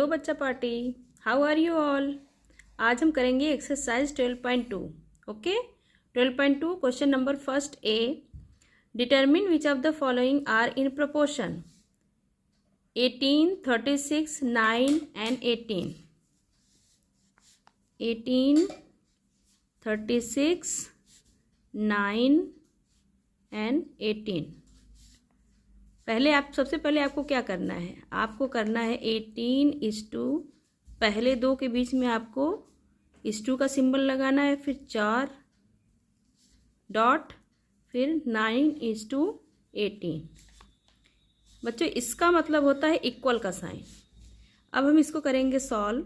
Hello बच्चा party, how are you all. आज हम करेंगे exercise 12.2। Okay, 12.2 question number first A. Determine which of the following are in proportion 18, 36, 9 and 18। 18, 36, 9 and 18। सबसे पहले आपको क्या करना है, आपको करना है 18:2, पहले दो के बीच में आपको *2 का सिंबल लगाना है, फिर 4 डॉट, फिर 9:18। बच्चों इसका मतलब होता है इक्वल का साइन। अब हम इसको करेंगे सॉल्व।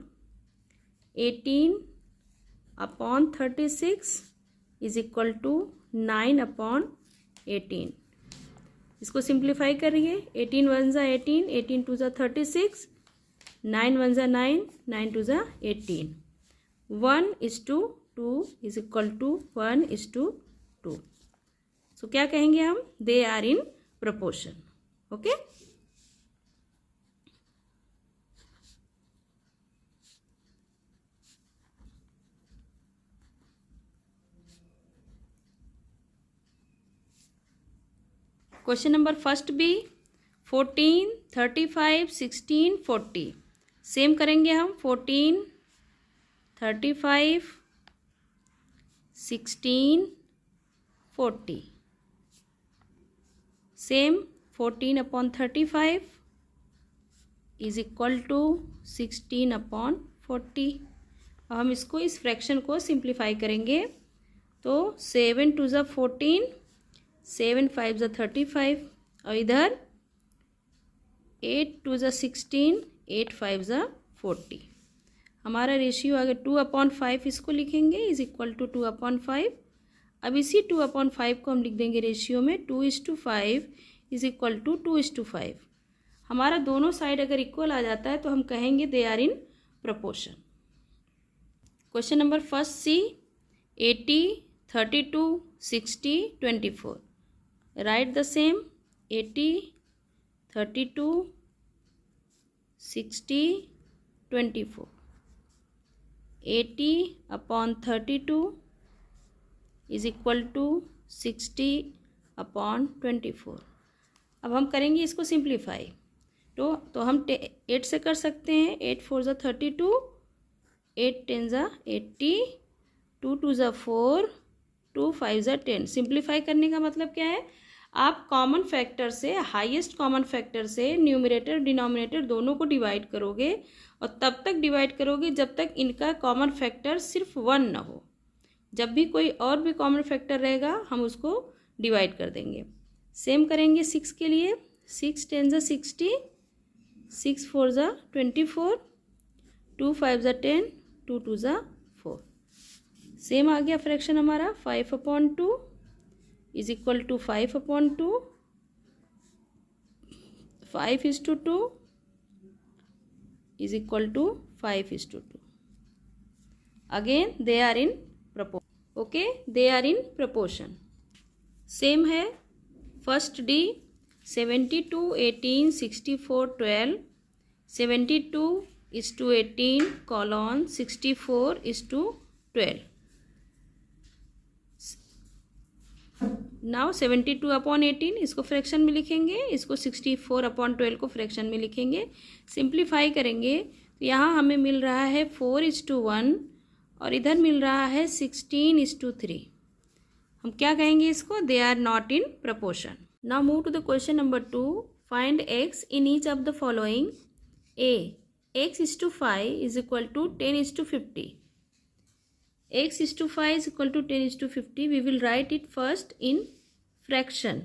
18/36 is equal to 9/18। इसको सिंप्लीफाई करिए। 18 1 ज़ा 18, 18 2 ज़ा 36, 9 1 ज़ा 9, 9 2 ज़ा 18। 1:2 इज इक्वल टू 1:2। सो क्या कहेंगे हम, they are in proportion. Okay, question number first B. 14, 35, 16, 40 same करेंगे हम। 14, 35, 16, 40 सेम। 14/35 is equal to 16/40। अब हम इसको, इस फ्रैक्शन को सिंप्लीफाई करेंगे तो 7 2 ज़ा 14, 7 5 ज़ा 35, और इधर 8 2 ज़ा 16, 8 5 ज़ा 40। हमारा रेशियो आ गया 2/5। इसको लिखेंगे इज इक्वल टू 2/5। अब इसी 2/5 को हम लिख देंगे रेशियो में। 2:5 इज इक्वल टू 2:5। हमारा दोनों साइड अगर इक्वल आ जाता है तो हम कहेंगे they are in proportion. Question number first C. 80, 32, 60, 24 right the same. 80, 32, 60, 24। 80/32 is equal to 60/24। अब हम करेंगे इसको सिंप्लीफाई। तो हम 8 से कर सकते हैं। 8 4 ज़ा 32, 8 10 ज़ा 80, 2 2 ज़ा 4, 2 5 ज़ा 10। सिंप्लीफाई करने का मतलब क्या है, आप कॉमन फैक्टर से, हाईएस्ट कॉमन फैक्टर से न्यूमरेटर डिनोमिनेटर दोनों को डिवाइड करोगे, और तब तक डिवाइड करोगे जब तक इनका कॉमन फैक्टर सिर्फ 1 ना हो। जब भी कोई और भी कॉमन फैक्टर रहेगा हम उसको डिवाइड कर देंगे। सेम करेंगे 6 के लिए। 6 10 ज़ा 60, 6 4 ज़ा 24, 2 5 ज़ा 10, 2 2 ज़ा 4। सेम आ गया फ्रैक्शन हमारा। 5/2 is equal to 5/2। 5:2 is equal to 5:2। Again they are in proportion. Okay, they are in proportion. Same है फर्स्ट डी। 72, 18, 64, 12। 72:18 colon 64:12। नाउ 72/18 इसको फ्रैक्शन में लिखेंगे, इसको 64/12 को फ्रैक्शन में लिखेंगे। सिंप्लीफाई करेंगे तो यहाँ हमें मिल रहा है 4:1, और इधर मिल रहा है 16:3। हम क्या कहेंगे इसको, they are not in proportion. Now move to the question number 2। Find x in each of the following. a x:5 is equal to 10:50। x:5 is equal to 10:50. We will write it first in fraction.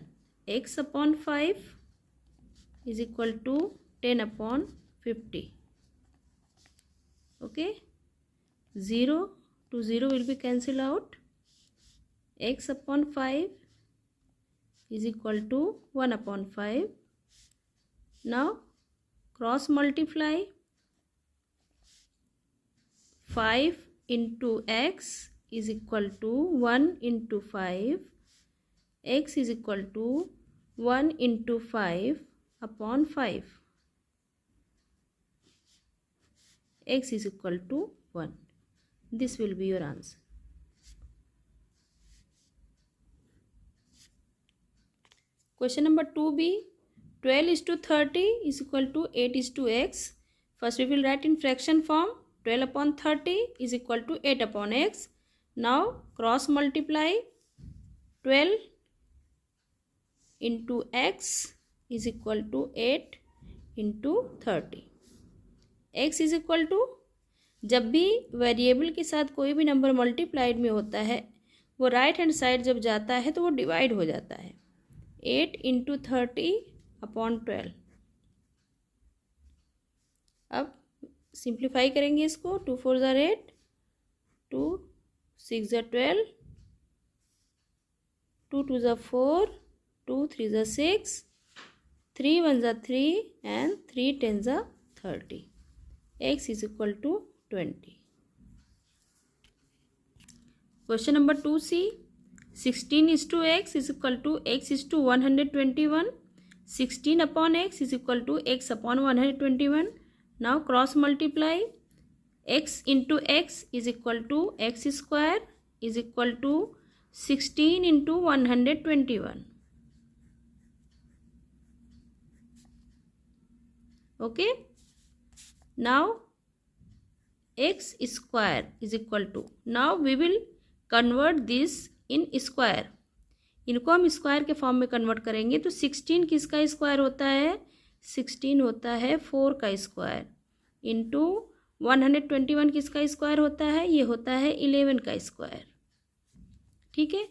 x/5 is equal to 10/50. Okay, 0 to 0 will be cancelled out. x/5 is equal to 1/5. Now cross multiply. 5 into x is equal to 1 into 5. X is equal to 1 into 5/5. x is equal to 1. This will be your answer. Question number 2b, 12:30 is equal to 8:x. First we will write in fraction form. 12 upon 30 is equal to 8 upon x. Now cross multiply 12 into x is equal to 8 into 30. x is equal to, जब भी variable के साथ कोई भी number multiplied में होता है वो राइट हैंड साइड जब जाता है तो वो डिवाइड हो जाता है. 8 into 30 upon 12. अब सिंप्लीफाई करेंगे इसको. 2 4 ज़ा 8, 2 6 ज़ा 12, 2 2 ज़ा 4, 2 3 ज़ा 6, 3 1 ज़ा 3 and 3 10 ज़ा 30. x is equal to 20. Question number 2c, 16:x is equal to x is to 121. 16 upon x is equal to x upon 121. Now cross multiply. x into x is equal to x square is equal to 16 into 121. Okay. Now x square is equal to, now we will convert this in square. इनको हम square के form में convert करेंगे. तो 16 किसका square होता है? 16 होता है 4 का स्क्वायर इंटू 121 किसका स्क्वायर होता है? ये होता है 11 का स्क्वायर. ठीक है.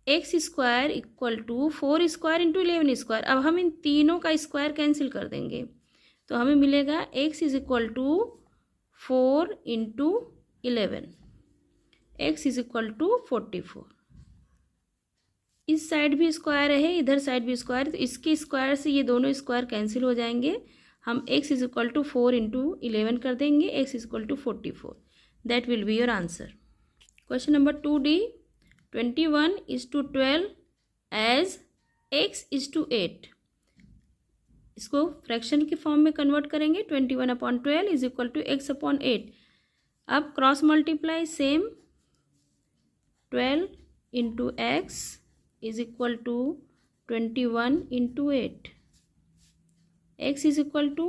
X square equal to 4 square into 11 square. अब हम इन तीनों का स्क्वायर कैंसिल कर देंगे तो हमें मिलेगा x is equal to 4 into 11. x is equal to 44. इस साइड भी स्क्वायर है, इधर साइड भी स्क्वायर, तो इसके स्क्वायर से ये दोनों स्क्वायर कैंसिल हो जाएंगे. हम x is equal to 4 into 11 कर देंगे. x is equal to 44. That will be your answer. Question number 2d, 21:12 as x is to 8. इसको फ्रैक्शन के फॉर्म में कन्वर्ट करेंगे. 21/12 is equal to x upon 8. अब cross multiply same. 12 into x is equal to 21 into 8. x is equal to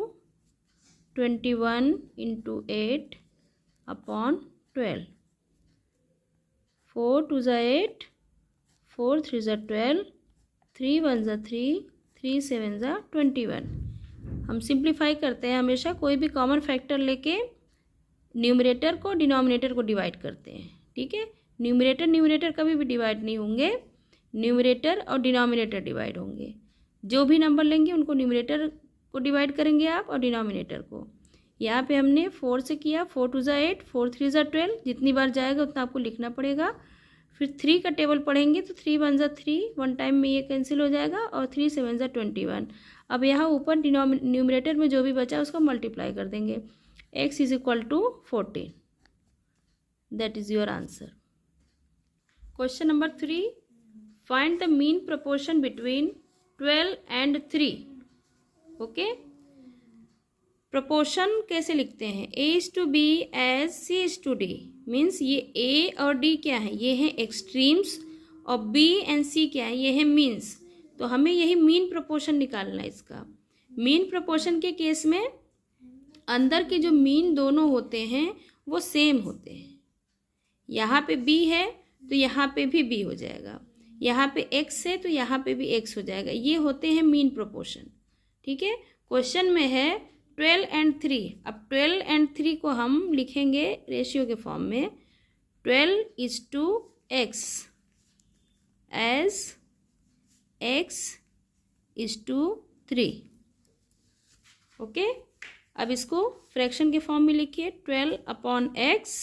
21 into 8 upon 12. 4 2 ज़ा 8, 4 3 ज़ा 12, 3 1 ज़ा 3, 3 7 ज़ा 21. हम सिंप्लीफाई करते हैं हमेशा. कोई भी कॉमन फैक्टर लेके न्यूमरेटर को डिनोमिनेटर को डिवाइड करते हैं. ठीक है. न्यूमरेटर कभी भी डिवाइड नहीं होंगे. न्यूमरेटर और डिनोमिनेटर डिवाइड होंगे. जो भी नंबर लेंगे उनको न्यूमरेटर को डिवाइड करेंगे आप और डिनोमिनेटर को. यहाँ पे हमने 4 से किया. 4 2 ज़ा 8, 4 3 ज़ा 12. जितनी बार जाएगा उतना आपको लिखना पड़ेगा. फिर 3 का टेबल पढ़ेंगे तो 3 1 ज़ा 3, वन टाइम में ये कैंसिल हो जाएगा. और 3 7 ज़ा 21. अब यहाँ ऊपर न्यूमरेटर में जो भी बचा उसको मल्टीप्लाई कर देंगे. x is equal to 14. That is your answer. Question number 3, find the mean proportion between 12 and 3. Okay. Proportion कैसे लिखते हैं? a is to b as c is to d. Means ये a और d क्या है? ये हैं एक्सट्रीम्स. और b एंड c क्या है? ये है मीन्स. तो हमें यही मीन प्रोपोर्शन निकालना है इसका. मीन प्रोपोर्शन के केस में अंदर के जो मीन दोनों होते हैं वो सेम होते हैं. यहाँ पे b है तो यहाँ पे भी b हो जाएगा. यहाँ पे x है तो यहाँ पे भी x हो जाएगा. ये होते हैं मीन प्रोपोर्शन. ठीक है. क्वेश्चन में है 12 and 3. अब 12 and 3 को हम लिखेंगे रेशियो के फॉर्म में. 12 is to x as x is to 3. Okay. अब इसको फ्रैक्शन के फॉर्म में लिखिए. 12 upon x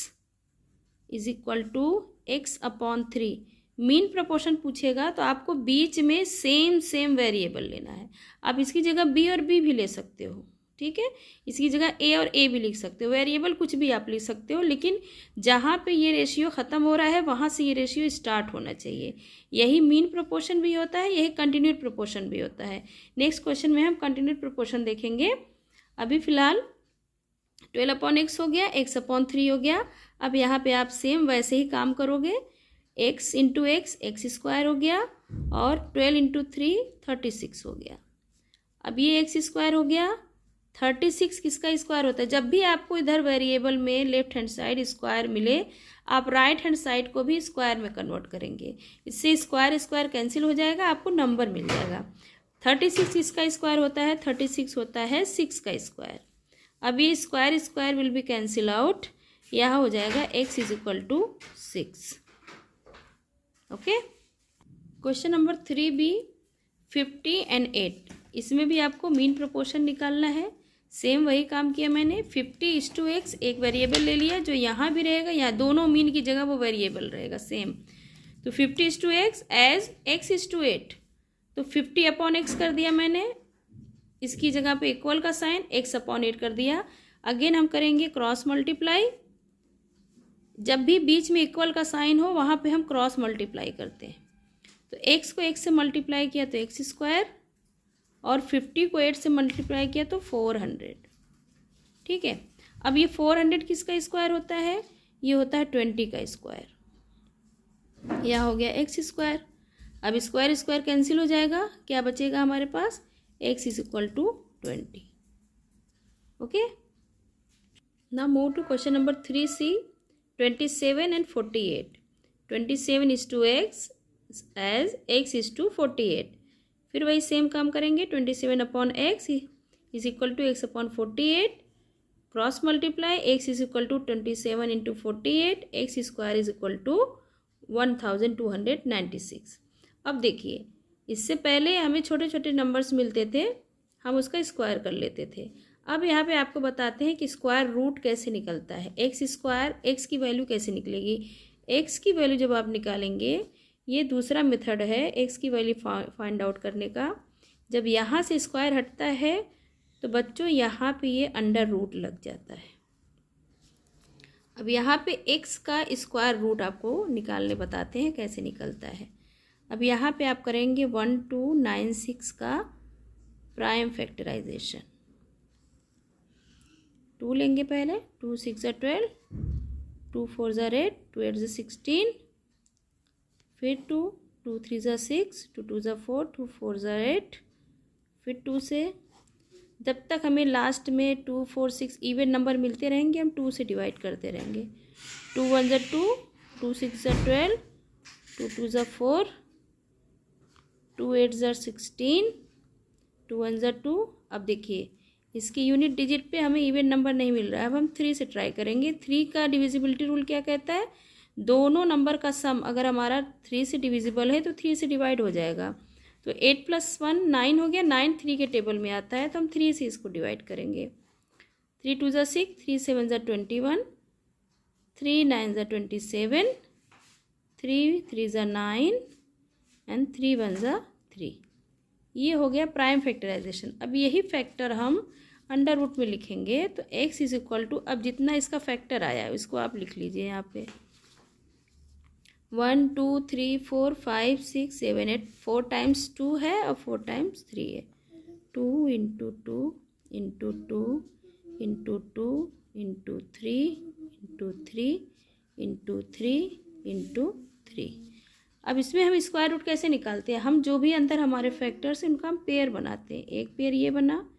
is equal to x upon 3. Mean proportion पूछेगा तो आपको बीच में सेम वेरिएबल लेना है. आप इसकी जगह b और b भी ले सकते हो. ठीक है. इसकी जगह a और a भी लिख सकते हो. वेरिएबल कुछ भी आप लिख सकते हो. लेकिन जहाँ पे ये रेशियो ख़त्म हो रहा है वहाँ से ये रेशियो स्टार्ट होना चाहिए. यही मीन प्रोपोर्शन भी होता है, यही कंटिन्यूड प्रोपोर्शन भी होता है. नेक्स्ट क्वेश्चन में हम कंटिन्यूड प्रोपोर्शन देखेंगे. अभी फ़िलहाल 12/x हो गया, x/3 हो गया। अब यहाँ पे आप सेम वैसे ही काम करोगे, x इंटू एक्स स्क्वायर हो गया और 12 इंटू 3 36 हो गया। अब ये एक्स स्क्वायर हो गया, 36 किसका स्क्वायर होता है? जब भी आपको इधर वेरिएबल में लेफ्ट हैंड साइड स्क्वायर मिले, आप राइट हैंड साइड को भी स्क्वायर में कन्वर्ट करेंगे। इससे स्क्वायर स्क्वायर कैंसिल हो जाएगा, आपको नंबर मिल जाएगा। 36 किसका स्क्वायर होता है? 36 होता है 6 का स्क्वायर। अब ये square square will be cancel out, यहाँ हो जाएगा x is equal to 6। Okay, question number 3b, 50 and 8। इसमें भी आपको मीन प्रोपोर्शन निकालना है। सेम वही काम किया मैंने, 50:x एक वेरिएबल ले लिया जो यहाँ भी रहेगा, यहाँ दोनों मीन की जगह वो वेरिएबल रहेगा सेम। तो 50:x एज x:8, तो 50/x कर दिया मैंने, इसकी जगह पे इक्वल का साइन, x/8 कर दिया। अगेन हम करेंगे क्रॉस मल्टीप्लाई, जब भी बीच में इक्वल का साइन हो वहाँ पे हम क्रॉस मल्टीप्लाई करते हैं। तो x को x से मल्टीप्लाई किया तो x² और 50 को 8 से मल्टीप्लाई किया तो 400। ठीक है, अब ये 400 किसका स्क्वायर होता है? ये होता है 20 का स्क्वायर। यह हो गया x²। अब स्क्वायर स्क्वायर कैंसिल हो जाएगा, क्या बचेगा हमारे पास? x is equal to 20। Okay, now move to question number 3c, 27 and 48। 27 is to x as x is to 48। फिर वही सेम काम करेंगे, 27/x is equal to x/48, cross multiply, x is equal to 27 into 48, x square is equal to 1296। अब देखिए, इससे पहले हमें छोटे छोटे नंबर्स मिलते थे, हम उसका स्क्वायर कर लेते थे। अब यहाँ पे आपको बताते हैं कि स्क्वायर रूट कैसे निकलता है। x², x की वैल्यू कैसे निकलेगी? x की वैल्यू जब आप निकालेंगे, ये दूसरा मेथड है x की वैल्यू फाइंड आउट करने का। जब यहाँ से स्क्वायर हटता है तो बच्चों यहाँ पे ये अंडर रूट लग जाता है। अब यहाँ पे x का स्क्वायर रूट आपको निकालने बताते हैं कैसे निकलता है। अब यहाँ पे आप करेंगे 1296 का प्राइम फैक्टराइजेशन। 2 लेंगे पहले, 2 6 12, 2 4 8, 2 8 16, फिर 2 2 3 6, 2 2 4, 2 4 8, फिर 2 से, जब तक हमें लास्ट में 2 4 6 इवन नंबर मिलते रहेंगे हम 2 से डिवाइड करते रहेंगे। 2 1 2, 2 6 12, 2 2 4, 2 8 16, 2 1 2। अब देखिए, इसकी यूनिट डिजिट पे हमें इवन नंबर नहीं मिल रहा है, अब हम 3 से ट्राई करेंगे। 3 का डिविजिबिलिटी रूल क्या कहता है? दोनों नंबर का सम अगर हमारा 3 से डिविजिबल है तो 3 से डिवाइड हो जाएगा। तो 8 + 1 9 हो गया, 9 3 के टेबल में आता है, तो हम 3 से इसको डिवाइड करेंगे। 3 2 6, 3 7 21, 3 9 27, 3 3 9 एंड 3 1 3। ये हो गया प्राइम फैक्टराइजेशन। अब यही फैक्टर हम अंडर रूट में लिखेंगे, तो x इज इक्वल टू, अब जितना इसका फैक्टर आया है उसको आप लिख लीजिए यहाँ पे, 1 2 3 4 5 6 7 8, 4 टाइम्स 2 है और 4 टाइम्स 3 है। 2 into 2 into 2 into 2 into 3 into 3 into 3 into 3। अब इसमें हम स्क्वायर रूट कैसे निकालते हैं? हम जो भी अंदर हमारे फैक्टर्स हैं उनका हम पेयर बनाते हैं। एक पेयर ये बना,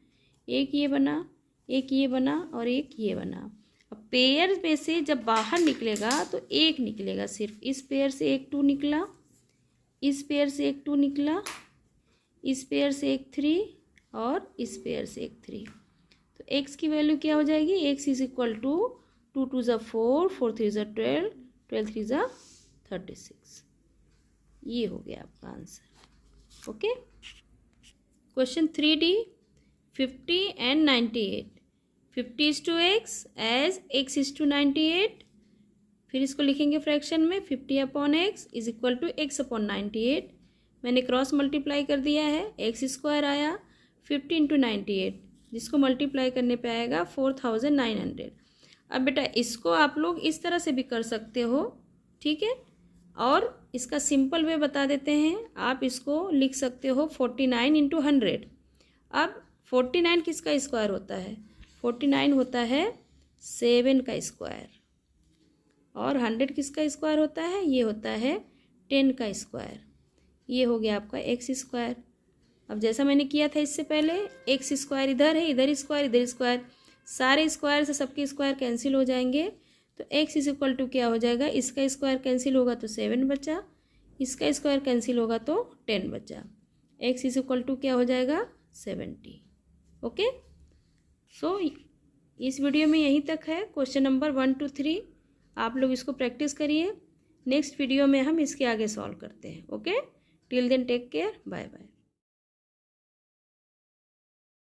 एक ये बना, एक ये बना और एक ये बना। अब पेयर में से जब बाहर निकलेगा तो एक निकलेगा सिर्फ। इस पेयर से एक 2 निकला, इस पेयर से एक 2 निकला, इस पेयर से एक 3 और इस पेयर से एक 3। तो x की वैल्यू क्या हो जाएगी? x is equal to 2 2 4, 4 3 12, 12 3 36। ये हो गया आपका answer. Okay, question 3d, 50 and 98। 50 is to x as x is to 98। फिर इसको लिखेंगे फ्रैक्शन में, 50/x is equal to x/98। मैंने क्रॉस मल्टीप्लाई कर दिया है, x² आया 50 इंटू 98, जिसको मल्टीप्लाई करने पे आएगा 4900। अब बेटा इसको आप लोग इस तरह से भी कर सकते हो, ठीक है, और इसका सिंपल वे बता देते हैं। आप इसको लिख सकते हो 49 इंटू 100। अब 49 किसका स्क्वायर होता है? 49 होता है 7 का स्क्वायर, और 100 किसका स्क्वायर होता है, ये होता है 10 का स्क्वायर। ये हो गया आपका एक्स स्क्वायर। अब जैसा मैंने किया था इससे पहले, एक्स स्क्वायर इधर है, इधर स्क्वायर, इधर स्क्वायर, सारे स्क्वायर से सबके स्क्वायर कैंसिल हो जाएंगे। तो एक्स इज इक्वल टू क्या हो जाएगा, इसका स्क्वायर कैंसिल होगा तो 7 बचा, इसका स्क्वायर कैंसिल होगा तो 10 बचा। एक्स इज इक्वल टू क्या हो जाएगा, 70। ओके, सो इस वीडियो में यहीं तक है। क्वेश्चन नंबर 1 to 3 आप लोग इसको प्रैक्टिस करिए। नेक्स्ट वीडियो में हम इसके आगे सॉल्व करते हैं। Okay, till then take care, bye bye.